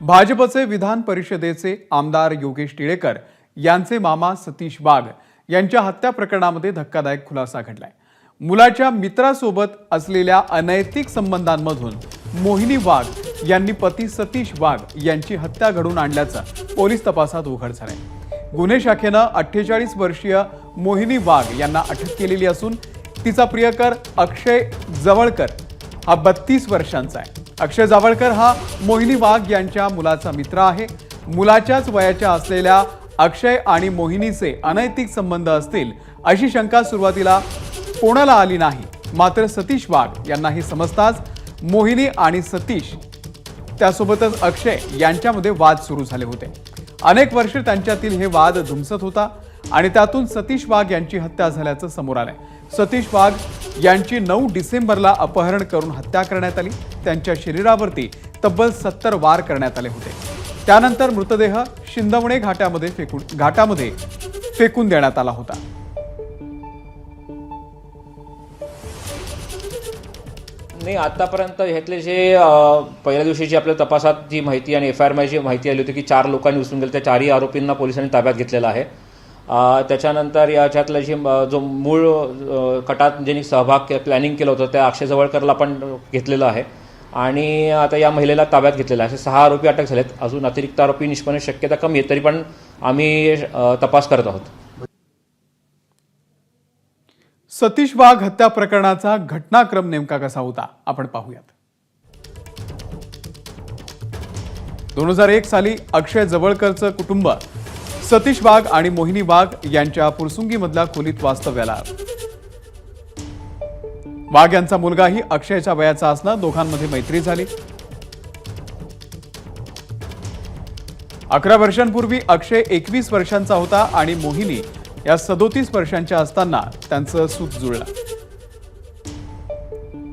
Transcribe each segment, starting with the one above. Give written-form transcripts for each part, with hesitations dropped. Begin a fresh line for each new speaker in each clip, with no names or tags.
भाजपचे विधान परिषदेचे आमदार योगेश टिळेकर यांचे मामा सतीश वाघ यांच्या हत्या प्रकरणामध्ये धक्कादायक खुलासा घडलाय। मुलाच्या मित्रासोबत असलेल्या अनैतिक संबंधांमधून मोहिनी वाघ यांनी पती सतीश वाघ यांची हत्या घडून आणल्याचं पोलीस तपासात उघड झालंय। गुन्हे शाखेनं 48 वर्षीय मोहिनी वाघ यांना अटक केलेली असून तिचा प्रियकर अक्षय जवळकर हा 32 वर्षांचा आहे। अक्षय जावळकर हा मोहिनी वाघ यांच्या मुलाचा मित्र आहे। मुलाच्याच वयाच्या असलेल्या अक्षय आणि मोहिनीचे अनैतिक संबंध असतील अशी शंका सुरुवातीला कोणाला आली नाही, मात्र सतीश वाघ यांना हे समजताच मोहिनी आणि सतीश त्यासोबतच अक्षय यांच्यामध्ये वाद सुरू झाले होते। अनेक वर्ष त्यांच्यातील हे वाद धुमसत होता आणि त्यातून सतीश वाघ यांची हत्या झाल्याचं समोर आलंय। सतीश वाघ यांची 9 डिसेंबरला अपहरण करून हत्या करण्यात आली। त्यांच्या शरीरावरती तब्बल 70 वार करण्यात आले होते। त्यानंतर मृतदेह शिंदवणे घाटामध्ये फेकून देण्यात आला होता।
नाही, आतापर्यंत ह्यातले जे पहिल्या दिवशीची आपल्या तपासात जी माहिती आणि FIR ची माहिती आली होती की 4 लोकांनी उचलून गेले, त्या 4ही आरोपींना पोलिसांनी ताब्यात घेतलेला आहे। त्याच्यानंतर याच्यातलं जे जो मूळ कटात ज्यांनी सहभाग प्लॅनिंग केलं होतं त्या अक्षय जवळकरला पण घेतलेलं आहे आणि आता या महिलेला ताब्यात घेतलेला आहे। असे 6 आरोपी अटक झालेत। अजून अतिरिक्त आरोपी निष्पन्नाची शक्यता कमी आहे, तरी पण आम्ही तपास करत आहोत।
सतीश वाघ हत्या प्रकरणाचा घटनाक्रम नेमका कसा होता आपण पाहूयात। 2001 साली अक्षय जवळकरचं कुटुंब सतीश वाघ आणि मोहिनी वाघ यांच्या पुरसुंगीमधल्या खोलीत वास्तव्याला आलं। वाघ यांचा मुलगाही अक्षयच्या वयाचा असणं दोघांमध्ये मैत्री झाली। 11 वर्षांपूर्वी अक्षय 21 वर्षांचा होता आणि मोहिनी या 37 वर्षांच्या असताना त्यांचं सूत जुळलं।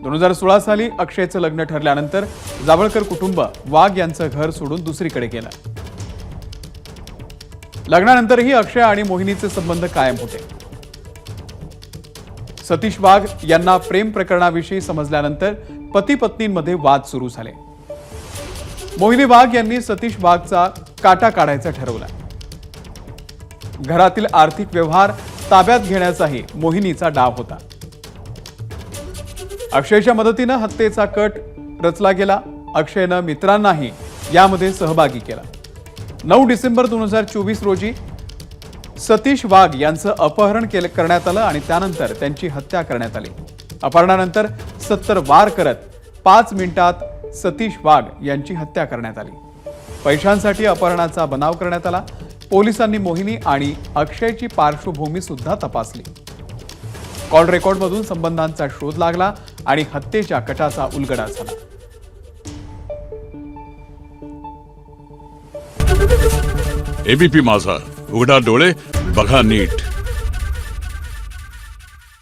2016 साली अक्षयचं लग्न ठरल्यानंतर जावळकर कुटुंब वाघ यांचं घर सोडून दुसरीकडे गेलं। लग्नानंतरही अक्षय आणि मोहिनीचे संबंध कायम होते। सतीश वाघ यांना प्रेम प्रकरणाविषयी समजल्यानंतर पती पत्नींमध्ये वाद सुरू झाले। मोहिनी वाघ यांनी सतीश वाघचा काटा काढायचं ठरवलं। घरातील आर्थिक व्यवहार ताब्यात घेण्याचाही मोहिनीचा डाव होता। अक्षयच्या मदतीनं हत्येचा कट रचला गेला। अक्षयनं मित्रांनाही यामध्ये सहभागी केला। 9 डिसेंबर 2024 रोजी सतीश वाघ यांचं अपहरण करण्यात आलं आणि त्यानंतर त्यांची हत्या करण्यात आली। अपहरणानंतर 70 वार करत 5 मिनिटात सतीश वाघ यांची हत्या करण्यात आली। पैशांसाठी अपहरणाचा बनाव करण्यात आला। पोलिसांनी मोहिनी आणि अक्षयची पार्श्वभूमी सुद्धा तपासली। कॉल रेकॉर्डमधून संबंधांचा शोध लागला आणि हत्येच्या कटाचा उलगडा झाला।
ABP माझा, उघडा डोळे बघा नीट।